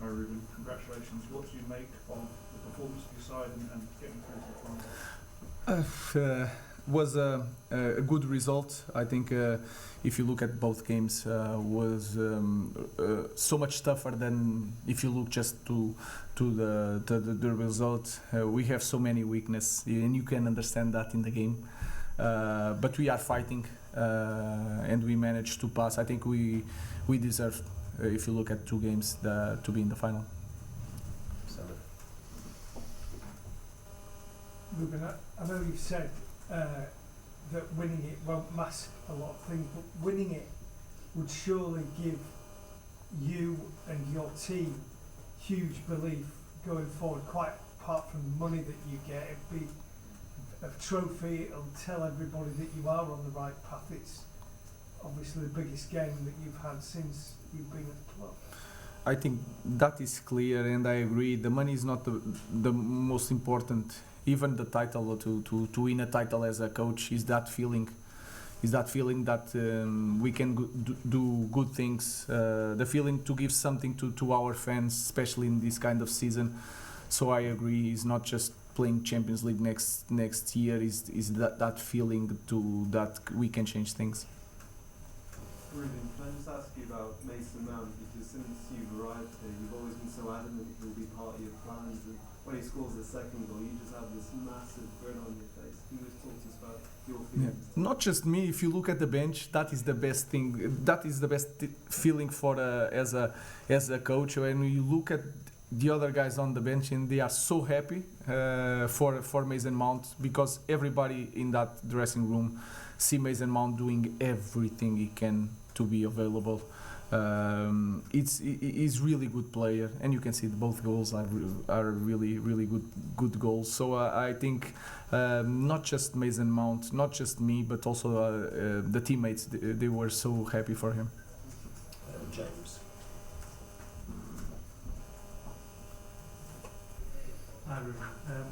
Hi Ruben, congratulations. What do you make of the performance of your side and getting through to the final? Was a good result. I think if you look at both games, was so much tougher than if you look just to the result. We have so many weaknesses, and you can understand that in the game. But we are fighting, and we managed to pass. I think we deserve, if you look at two games, to be in the final. Ruben, I know you've said that winning it won't mask a lot of things, but winning it would surely give you and your team huge belief going forward, quite apart from the money that you get. It'd be a trophy, it'll tell everybody that you are on the right path. It's obviously the biggest game that you've had since you've been at the club. I think that is clear, and I agree. The money is not the most important. Even the title, to win a title as a coach, is that feeling that we can do good things. The feeling to give something to our fans, especially in this kind of season. So I agree. It's not just playing Champions League next year. Is that feeling that we can change things. Ruben, can I just ask you about Mason Mount, because since you've arrived here, you've always been so adamant he'll be part of your plans, and when he scores the second goal, you just have this massive grin on your face. Can you just talk to us about your feelings? Yeah. Not just me. If you look at the bench, that is the best thing. That is the best feeling for as a coach. When you look at the other guys on the bench, and they are so happy for Mason Mount, because everybody in that dressing room see Mason Mount doing everything he can to be available. He's really good player, and you can see both goals are really good goals. So I think not just Mason Mount, not just me, but also the teammates. They were so happy for him. James. Hi Ruben.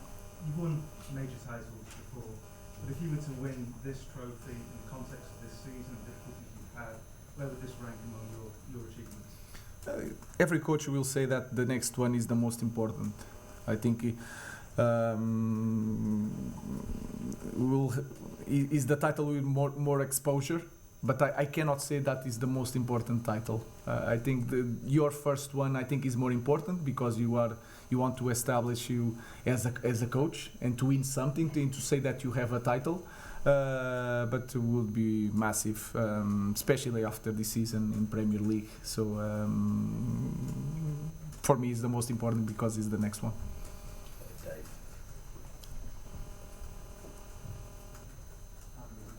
You won major titles before, but if you were to win this trophy in the context of this season, the difficulties you've had, where would this rank among your achievements? Every coach will say that the next one is the most important. I think is the title with more exposure, but I cannot say that is the most important title. I think your first one, I think, is more important, because you want to establish you as a coach and to win something, to say that you have a title. But it would be massive, especially after this season in Premier League. So for me, it's the most important because it's the next one. Dave.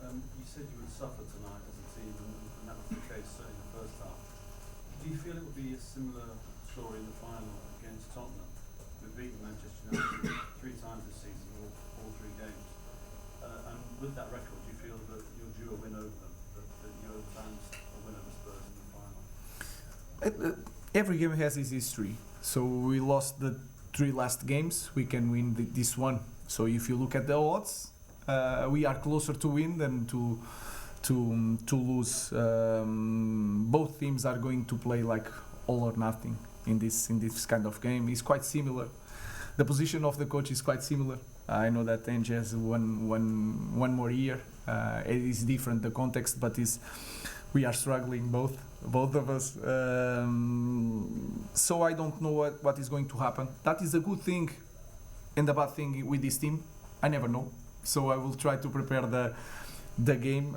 You said you would suffer tonight as a team, and that was the case certainly in the first half. Do you feel it would be a similar story in the final against Tottenham? We've beaten Manchester United 3 times this season, all 3 games. And with that record, do you feel that you're due a win over them, that you advanced a win over Spurs in the final? Every game has its history. So we lost the 3 last games. We can win this one. So if you look at the odds, we are closer to win than to lose. Both teams are going to play like all or nothing in this kind of game. It's quite similar. The position of the coach is quite similar. I know that Ange has one more year. It is different, the context, but we are struggling both of us. So I don't know what is going to happen. That is a good thing and a bad thing with this team. I never know. So I will try to prepare the game.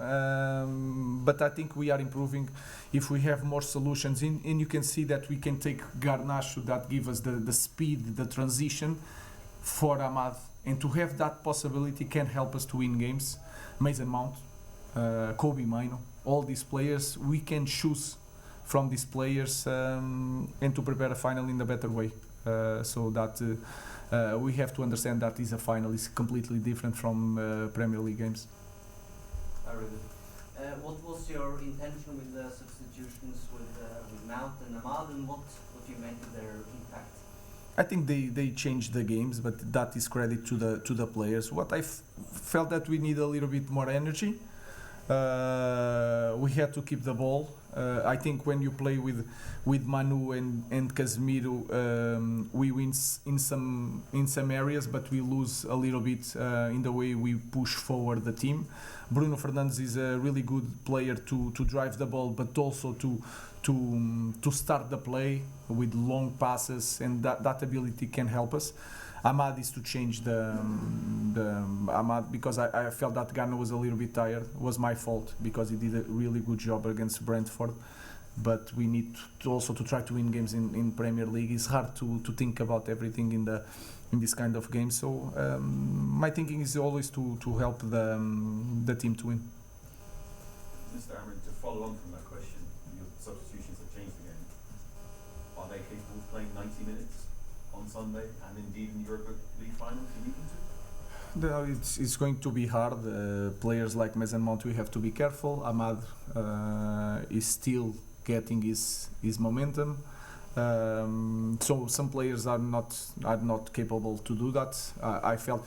But I think we are improving. If we have more solutions and you can see that we can take Garnacho, that give us the speed, the transition for Ahmad, and to have that possibility can help us to win games. Mason Mount, Kobe Mino, all these players, we can choose from these players and to prepare a final in a better way. So that we have to understand that is a final is completely different from Premier League games. What was your intention with the substitutions with Mount and Ahmad, and what do you make of their impact? I think they changed the games, but that is credit to the players. What I felt that we need a little bit more energy. We had to keep the ball I think when you play with Manu and Casemiro, we win in some areas, but we lose a little bit in the way we push forward the team. Bruno Fernandes is a really good player to drive the ball, but also to start the play with long passes, and that ability can help us. Ahmad is to change the Ahmad, because I felt that Garnacho was a little bit tired. It was my fault because he did a really good job against Brentford, but we need to also to try to win games in Premier League. It's hard to think about everything in this kind of game. So my thinking is always to help the team to win. Mr. Amorim, to follow on from that question, your substitutions have changed the game. Are they capable of playing 90 minutes on Sunday and indeed in the Europa League final? Do you need them to? It's going to be hard. Players like Mason Mount, we have to be careful. Ahmad is still getting his momentum. So some players are not capable to do that. I felt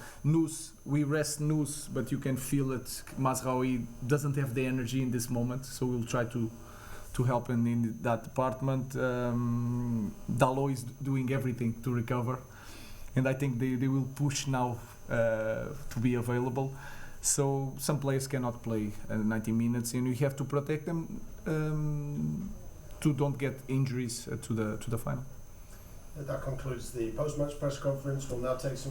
we rest Nous, but you can feel it. Mazraoui doesn't have the energy in this moment, so we'll try to help him in that department. Dalot is doing everything to recover, and I think they will push now to be available. So some players cannot play 90 minutes, and we have to protect them to don't get injuries to the final. That concludes the post-match press conference. We'll now take some